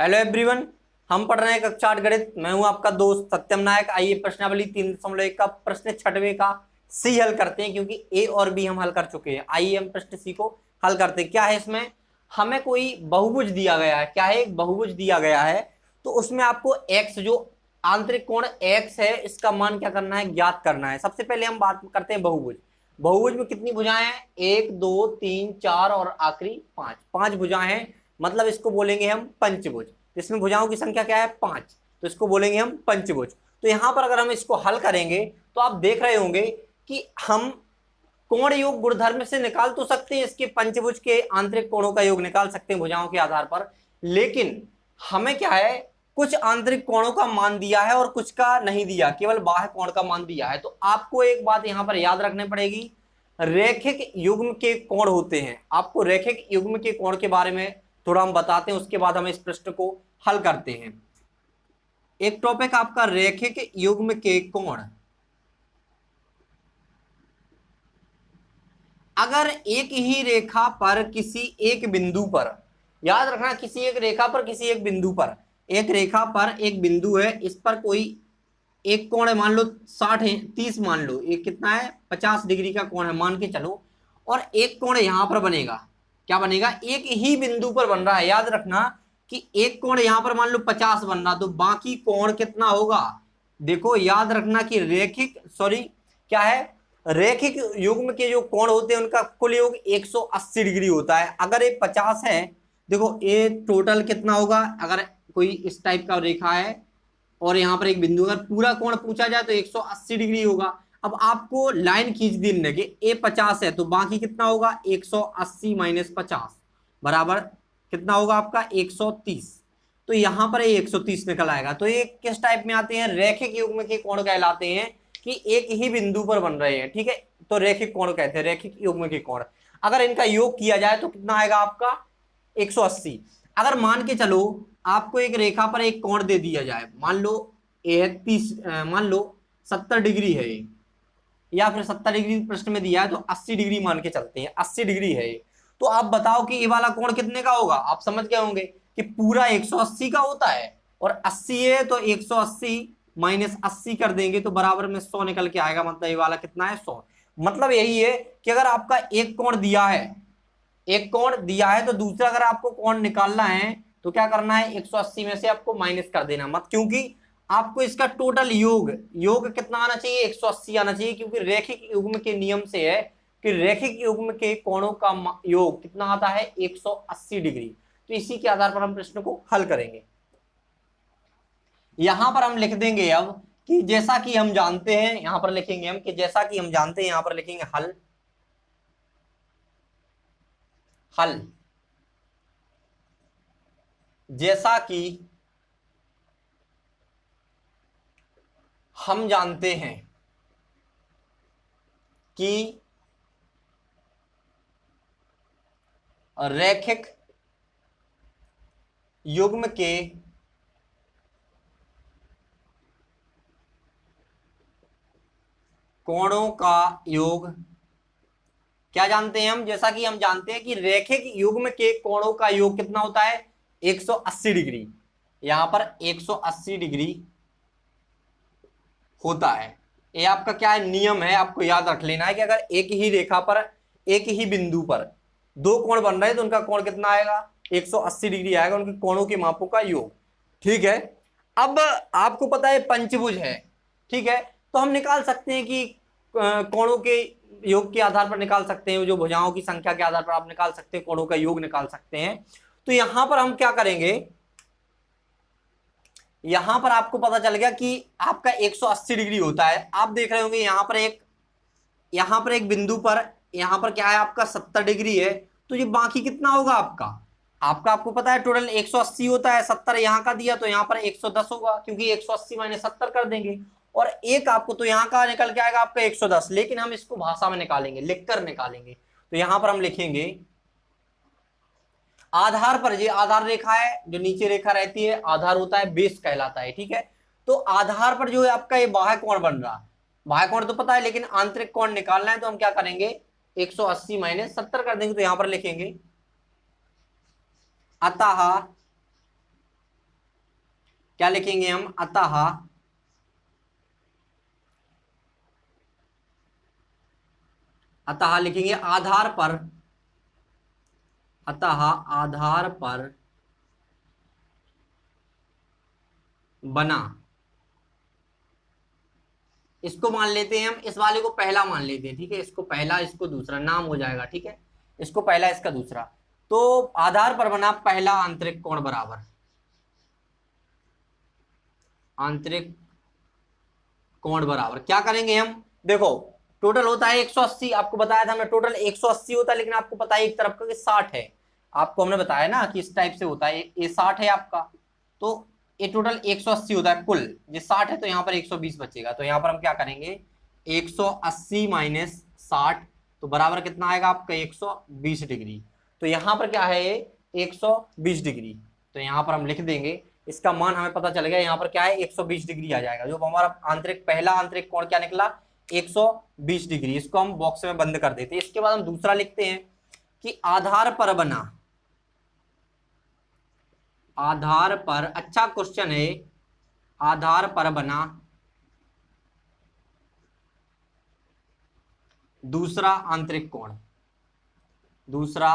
Hello everyone, हम पढ़ रहे हैं कक्षा 8 गणित। मैं हूं आपका दोस्त सत्यम नायक। आइए प्रश्नावली 3.1 का प्रश्न 6वें का सी हल करते हैं, क्योंकि ए और बी हम हल कर चुके हैं। आइए हम प्रश्न सी को हल करते हैं। क्या है इसमें, हमें कोई बहुभुज दिया गया है। क्या है, एक बहुभुज दिया गया है, तो उसमें आपको एक्स, जो आंतरिक कोण एक्स है, इसका मान क्या करना है, ज्ञात करना है। सबसे पहले हम बात करते हैं बहुभुज। बहुभुज में कितनी भुजाएं हैं, 1 2 3 4 और आखिरी 5। 5 भुजाएं हैं, मतलब इसको बोलेंगे हम पंचभुज। इसमें भुजाओं की संख्या क्या है, 5, तो इसको बोलेंगे हम पंचभुज। तो यहां पर अगर हम इसको हल करेंगे तो आप देख रहे होंगे कि हम कोण योग गुणधर्म से निकाल तो सकते हैं, इसके पंचभुज के आंतरिक कोणों का योग निकाल सकते हैं भुजाओं के आधार पर। लेकिन हमें क्या है, कुछ आंतरिक कोणों का मान दिया है और कुछ का नहीं दिया, केवल बाह्य कोण का मान दिया है। तो आपको एक बात यहां पर याद रखनी पड़ेगी, रैखिक युग्म के कोण होते हैं। आपको रैखिक युग्म के कोण के बारे में थोड़ा हम बताते हैं, उसके बाद हम इस प्रश्न को हल करते हैं। एक टॉपिक आपका रैखिक युग्म के कोण। अगर एक ही रेखा पर किसी एक बिंदु पर, याद रखना, किसी एक रेखा पर किसी एक बिंदु पर, एक रेखा पर एक बिंदु है, इस पर कोई एक कोण है, मान लो 60 है, 30 मान लो, एक कितना है 50 डिग्री का कोण है मान के चलो, और एक कोण यहां पर बनेगा। क्या बनेगा, एक ही बिंदु पर बन रहा है। याद रखना कि एक कोण यहां पर मान लो 50 बन रहा, तो बाकी कोण कितना होगा। देखो याद रखना कि रेखिक, सॉरी क्या है, रैखिक युग्म के जो कोण होते हैं उनका कुल योग 180 डिग्री होता है। अगर ये 50 है, देखो ये टोटल कितना होगा, अगर कोई इस टाइप का रेखा है और यहाँ पर एक बिंदु, अगर पूरा कोण पूछा जाए तो 180 डिग्री होगा। अब आपको लाइन खींच दी कि ए 50 है, तो बाकी कितना होगा, 180 माइनस 50 बराबर कितना होगा आपका 130। तो यहां पर ये 130 निकल आएगा। तो ये किस टाइप में आते हैं, रैखिक युग्म के कोण कहलाते हैं, कि एक ही बिंदु पर बन रहे हैं। ठीक है, तो रैखिक कोण कहते हैं, रैखिक युग्म के कोण। अगर इनका योग किया जाए तो कितना आएगा आपका 180। अगर मान के चलो आपको एक रेखा पर एक कोण दे दिया जाए, मान लो 30, मान लो 70 डिग्री है ये, या फिर 70 डिग्री प्रश्न में दिया है, तो 80 डिग्री मान के चलते हैं, 80 डिग्री है ये। तो आप बताओ कि ये वाला कोण कितने का होगा। आप समझ गए होंगे कि पूरा 180 का होता है, और 80 है तो 180 माइनस 80 कर देंगे तो बराबर में 100 निकल के आएगा। मतलब ये वाला कितना है, 100। मतलब यही है कि अगर आपका एक कोण दिया है, एक कोण दिया है, तो दूसरा अगर आपको कोण निकालना है तो क्या करना है, 180 में से आपको माइनस कर देना मत, क्योंकि आपको इसका टोटल योग, योग कितना आना चाहिए, 180 आना चाहिए। क्योंकि रैखिक युग्म के नियम से है कि रैखिक युग्म के कोणों का योग कितना आता है, 180 डिग्री। तो इसी के आधार पर हम प्रश्न को हल करेंगे। यहां पर हम लिख देंगे अब कि जैसा कि हम जानते हैं, यहां पर लिखेंगे हम कि जैसा कि हम जानते हैं, यहां पर लिखेंगे हल, हल जैसा कि हम जानते हैं कि रैखिक युग्म के कोणों का योग, क्या जानते हैं हम, जैसा कि हम जानते हैं कि रैखिक युग्म के कोणों का योग कितना होता है, 180 डिग्री। यहां पर 180 डिग्री होता है। ये आपका क्या है, नियम है, आपको याद रख लेना है कि अगर एक ही रेखा पर एक ही बिंदु पर दो कोण बन रहे हैं तो उनका कोण कितना आएगा, 180 डिग्री आएगा, उनके कोणों के मापों का योग। ठीक है, अब आपको पता है पंचभुज है, ठीक है, तो हम निकाल सकते हैं कि कोणों के योग के आधार पर निकाल सकते हैं, जो भुजाओं की संख्या के आधार पर आप निकाल सकते हैं, कोणों का योग निकाल सकते हैं। तो यहां पर हम क्या करेंगे, यहां पर आपको पता चल गया कि आपका 180 डिग्री होता है। आप देख रहे होंगे यहां पर एक बिंदु पर, यहां पर क्या है आपका 70 डिग्री है, तो ये बाकी कितना होगा आपका, आपको पता है टोटल 180 होता है, 70 यहां का दिया तो यहां पर 110 होगा, क्योंकि 180 माइनस 70 कर देंगे, और एक आपको तो यहां का निकल के आएगा आपका 110। लेकिन हम इसको भाषा में निकालेंगे, लिखकर निकालेंगे। तो यहां पर हम लिखेंगे आधार पर, ये आधार रेखा है, जो नीचे रेखा रहती है आधार होता है, बेस कहलाता है। ठीक है, तो आधार पर जो है आपका ये बाह्य कोण बन रहा, बाह्य कोण तो पता है, लेकिन आंतरिक कोण निकालना है, तो हम क्या करेंगे, 180 माइनस 70 कर देंगे। तो यहां पर लिखेंगे अतः क्या लिखेंगे हम, अतः लिखेंगे आधार पर, अतः आधार पर बना। इसको मान लेते हैं हम, इस वाले को पहला मान लेते हैं, ठीक है, इसको पहला इसको दूसरा नाम हो जाएगा, ठीक है, इसको पहला इसका दूसरा। तो आधार पर बना पहला आंतरिक कोण बराबर, आंतरिक कोण बराबर क्या करेंगे हम, देखो टोटल होता है 180, आपको बताया था हमने टोटल 180 होता है, लेकिन आपको पता है एक तरफ का कि 60 है, आपको हमने बताया ना कि इस टाइप से होता है, ये 60 है आपका, तो ये टोटल 180 होता है कुल, ये 60 है तो यहाँ पर 120 बचेगा, तो यहाँ पर हम क्या करेंगे 180 माइनस 60, तो बराबर कितना आएगा आपका 120 डिग्री। तो यहाँ पर क्या है ये 120 डिग्री, तो यहाँ पर हम लिख देंगे, इसका मान हमें पता चल गया, यहाँ पर क्या है 120 डिग्री आ जाएगा, जो हमारा आंतरिक पहला आंतरिक कोण क्या निकला 120 डिग्री। इसको हम बॉक्स में बंद कर देते हैं। इसके बाद हम दूसरा लिखते हैं कि आधार पर बना, आधार पर, अच्छा क्वेश्चन है, आधार पर बना दूसरा आंतरिक कोण, दूसरा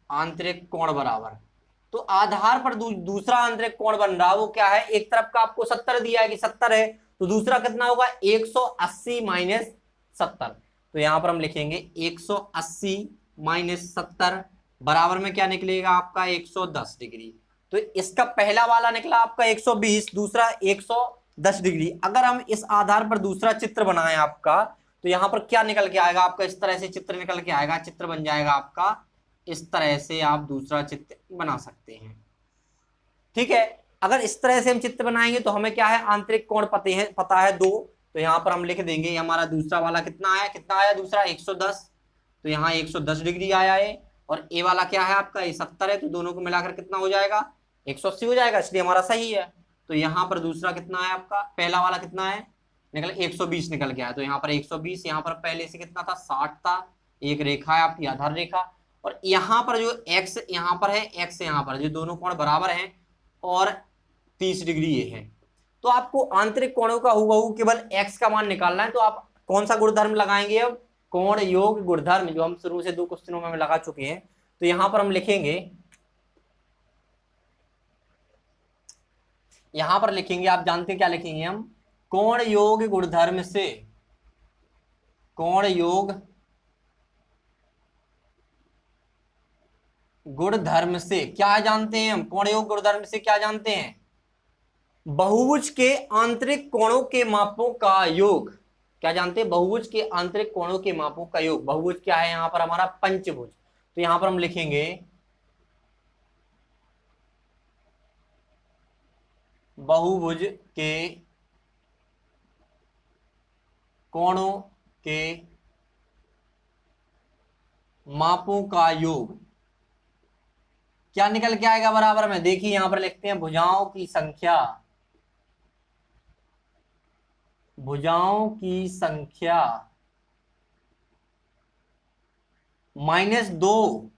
आंतरिक कोण बराबर, तो आधार पर दूसरा आंतरिक कोण बन रहा है वो क्या है, एक तरफ का आपको 70 दिया है कि 70 है, तो दूसरा कितना होगा 180 माइनस 70, तो यहां पर हम लिखेंगे 180 माइनस 70 बराबर में क्या निकलेगा आपका 110 डिग्री। तो इसका पहला वाला निकला आपका 120, दूसरा 110 डिग्री। अगर हम इस आधार पर दूसरा चित्र बनाएं आपका, तो यहां पर क्या निकल के आएगा आपका, इस तरह से चित्र निकल के आएगा, चित्र बन जाएगा आपका इस तरह से, आप दूसरा चित्र बना सकते हैं, ठीक है। अगर इस तरह से हम चित्र बनाएंगे तो हमें क्या है आंतरिक कोण पता है 2, तो यहां पर हम लिख देंगे हमारा दूसरा वाला कितना आया, कितना आया दूसरा 110, तो यहाँ 110 डिग्री आया है, और ए वाला क्या है आपका ये 70 है, तो दोनों को मिलाकर कितना हो जाएगा 180 हो जाएगा, इसलिए हमारा सही है। तो यहाँ पर दूसरा कितना है आपका, पहला वाला कितना है निकल 120 निकल गया है, तो यहाँ पर 120, यहाँ पर पहले से कितना था 60 था, एक रेखा है आपकी आधार रेखा, और यहाँ पर जो x यहाँ पर है, x यहाँ पर, जो दोनों कोण बराबर हैं और 30 डिग्री ये है, तो आपको आंतरिक कोणों का हूबहू केवल x का मान निकालना है। तो आप कौन सा गुणधर्म लगाएंगे, अब कोण योग गुणधर्म, जो हम शुरू से 2 क्वेश्चनों में लगा चुके हैं। तो यहां पर हम लिखेंगे, यहां पर लिखेंगे, आप जानते हैं क्या लिखेंगे हम, कोण योग गुणधर्म से, कोण योग गुणधर्म से क्या जानते हैं हम, कोण योग गुणधर्म से क्या जानते हैं, बहुभुज के आंतरिक कोणों के मापों का योग, क्या जानते हैं, बहुभुज के आंतरिक कोणों के मापों का योग। बहुभुज क्या है यहां पर हमारा पंचभुज, तो यहां पर हम लिखेंगे बहुभुज के कोणों के मापों का योग क्या निकल के आएगा बराबर में, देखिए यहां पर लिखते हैं भुजाओं की संख्या, भुजाओं की संख्या -2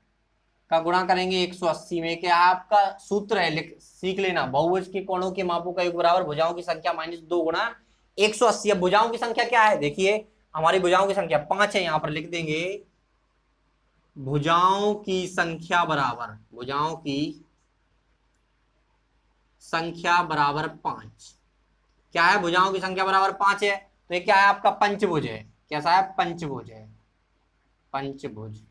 का गुणा करेंगे 180 में, क्या आपका सूत्र है, सीख लेना, बहुभुज के कोणों के मापों का योग बराबर भुजाओं की संख्या -2 गुणा 180। अब भुजाओं की संख्या क्या है, देखिए हमारी भुजाओं की संख्या 5 है, यहां पर लिख देंगे भुजाओं की संख्या बराबर, भुजाओं की संख्या बराबर 5, क्या है भुजाओं की संख्या बराबर 5 है, तो ये क्या है आपका पंचभुज है, कैसा है पंचभुज है, पंचभुज,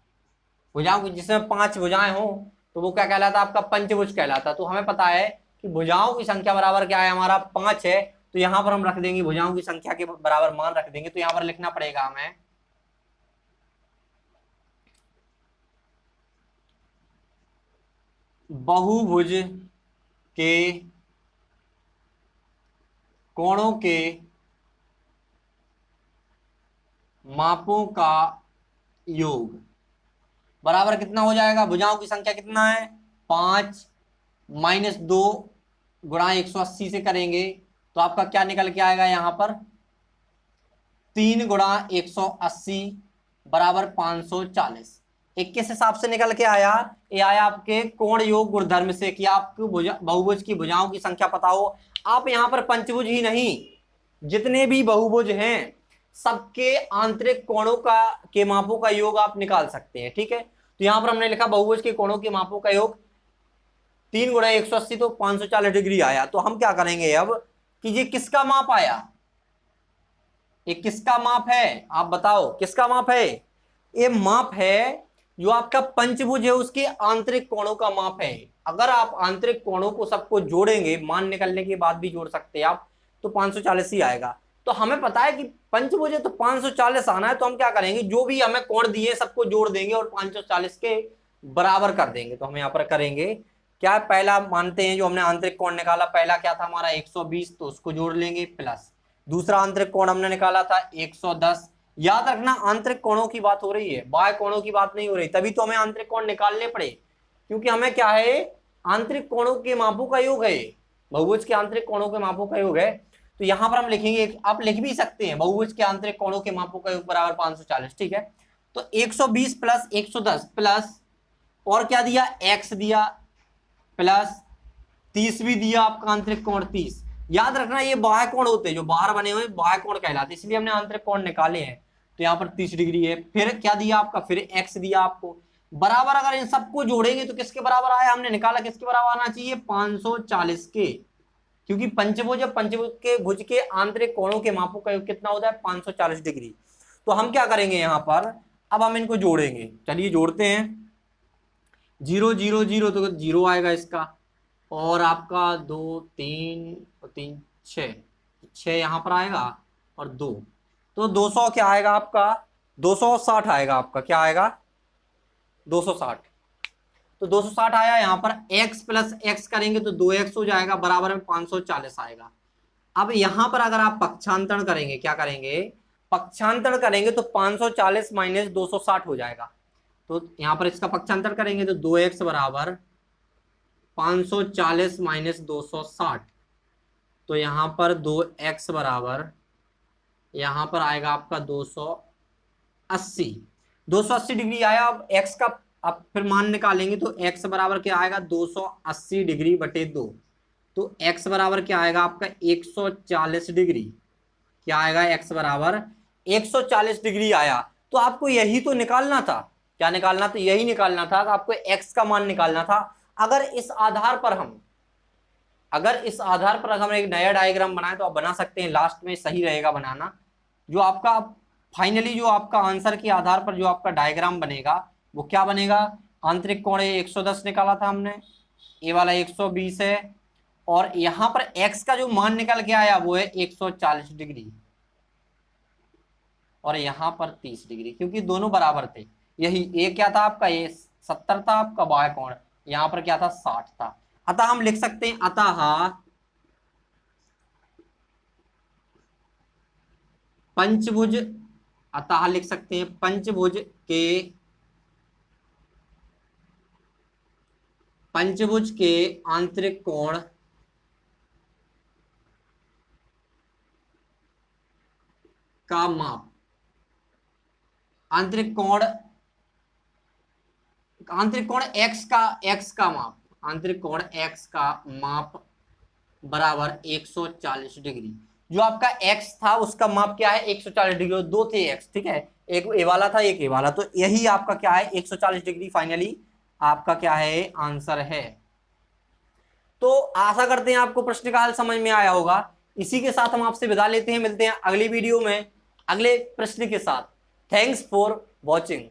भुजाओं की जिसमें 5 भुजाएं हो तो वो क्या कहलाता है आपका पंचभुज कहलाता। तो हमें पता है कि भुजाओं की संख्या बराबर क्या है हमारा 5 है, तो यहां पर हम रख देंगे भुजाओं की संख्या के बराबर मान रख देंगे, तो यहां पर लिखना पड़ेगा हमें बहुभुज के कोणों के मापों का योग बराबर कितना हो जाएगा, भुजाओं की संख्या कितना है 5 -2 गुणा 180 से करेंगे तो आपका क्या निकल के आएगा यहां पर 3 गुणा 180 बराबर 540, किस हिसाब से निकल के आया, ये आया आपके कोण योग गुणधर्म से कि आपको बहुभुज की भुजाओं की संख्या पता हो। आप यहाँ पर पंचभुज ही नहीं, जितने भी बहुभुज हैं सबके आंतरिक कोणों का के मापों का योग आप निकाल सकते हैं। ठीक है, तो यहां पर हमने लिखा बहुभुज के कोणों के मापों का योग 3 गुणा 180 तो 540 डिग्री आया। तो हम क्या करेंगे अब कि ये किसका माप आया, ये किसका माप है, आप बताओ किसका माप है। ये माप है जो आपका पंचभुज है उसके आंतरिक कोणों का माप है। अगर आप आंतरिक कोणों को सबको जोड़ेंगे, मान निकलने के बाद भी जोड़ सकते हैं आप, तो 540 ही आएगा। तो हमें पता है कि पंचभुज है तो 540 आना है, तो हम क्या करेंगे, जो भी हमें कोण दिए सबको जोड़ देंगे और 540 के बराबर कर देंगे। तो हम यहाँ पर करेंगे क्या, पहला मानते हैं जो हमने आंतरिक कोण निकाला, पहला क्या था हमारा 120, तो उसको जोड़ लेंगे, प्लस दूसरा आंतरिक कोण हमने निकाला था 110। याद रखना आंतरिक कोणों की बात हो रही है, बाह्य कोणों की बात नहीं हो रही, तभी तो हमें आंतरिक कोण निकालने पड़े, क्योंकि हमें क्या है, आंतरिक कोणों के मापों का योग है, बहुभुज के आंतरिक कोणों के मापों का योग है। तो यहां पर हम लिखेंगे, आप लिख भी सकते हैं, बहुभुज के आंतरिक कोणों के मापों का योग बराबर 540। ठीक है, तो 120 प्लस 110 प्लस और क्या दिया, x दिया, प्लस 30 भी दिया, आपका आंतरिक कोण 30। याद रखना ये बाह्य कोण होते हैं, जो बाहर बने हुए बाह्य कोण कहलाते, इसलिए हमने आंतरिक कोण निकाले हैं। तो यहाँ पर 30 डिग्री है, फिर क्या दिया आपका, फिर x दिया आपको, बराबर अगर इन सबको जोड़ेंगे तो किसके बराबर आया, हमने निकाला किसके बराबर आना चाहिए, 540 के, क्योंकि पंचभुज पंचभुज के भुज के आंतरिक कोणों के मापों का योग कितना होता है, 540 डिग्री। तो हम क्या करेंगे यहाँ पर, अब हम इनको जोड़ेंगे, चलिए जोड़ते हैं। 0 0 0 तो 0 आएगा इसका, और आपका 2 3 और 3 6 यहाँ पर आएगा, और 2 तो 200 क्या आएगा आपका, 260 आएगा आपका, क्या आएगा 260। तो 260 आया, यहाँ पर x प्लस x करेंगे तो 2x हो जाएगा, बराबर में 540 आएगा। अब यहां पर अगर आप पक्षांतरण करेंगे, क्या करेंगे, पक्षांतरण करेंगे तो 540 माइनस 260 हो जाएगा। तो यहां पर इसका पक्षांतरण करेंगे तो 2x बराबर 540 माइनस 260, तो यहां पर 2x बराबर यहां पर आएगा आपका 280 डिग्री आया। अब x का अब फिर मान निकालेंगे तो x बराबर क्या आएगा, 280 डिग्री बटे 2, तो x बराबर क्या आएगा आपका 140 डिग्री, क्या आएगा x बराबर 140 डिग्री आया। तो आपको यही तो निकालना था, क्या निकालना था, यही निकालना था, आपको x का मान निकालना था। अगर इस आधार पर हम एक नया डायग्राम बनाए तो आप बना सकते हैं, लास्ट में सही रहेगा बनाना, जो आपका फाइनली जो आपका आंसर के आधार पर जो आपका डायग्राम बनेगा वो क्या बनेगा, आंतरिक कोण 110 निकाला था हमने, ये वाला 120 है, और यहां पर x का जो मान निकल के आया वो है 140 डिग्री, और यहां पर 30 डिग्री, क्योंकि दोनों बराबर थे। यही ये क्या था आपका, ये 70 था आपका बाह्य कोण, यहां पर क्या था 60 था। अतः हम लिख सकते हैं, अतः पंचभुज, अतः लिख सकते हैं पंचभुज के आंतरिक कोण का माप, आंतरिक कोण x का माप, आंतरिक कोण x का माप बराबर 140 डिग्री। जो आपका x था उसका माप क्या है, 140 डिग्री, दो थे x, ठीक है, एक ए वाला था एक ए वाला, तो यही आपका क्या है 140 डिग्री फाइनली आपका क्या है आंसर है। तो आशा करते हैं आपको प्रश्न का हल समझ में आया होगा। इसी के साथ हम आपसे विदा लेते हैं, मिलते हैं अगली वीडियो में अगले प्रश्न के साथ। Thanks for watching.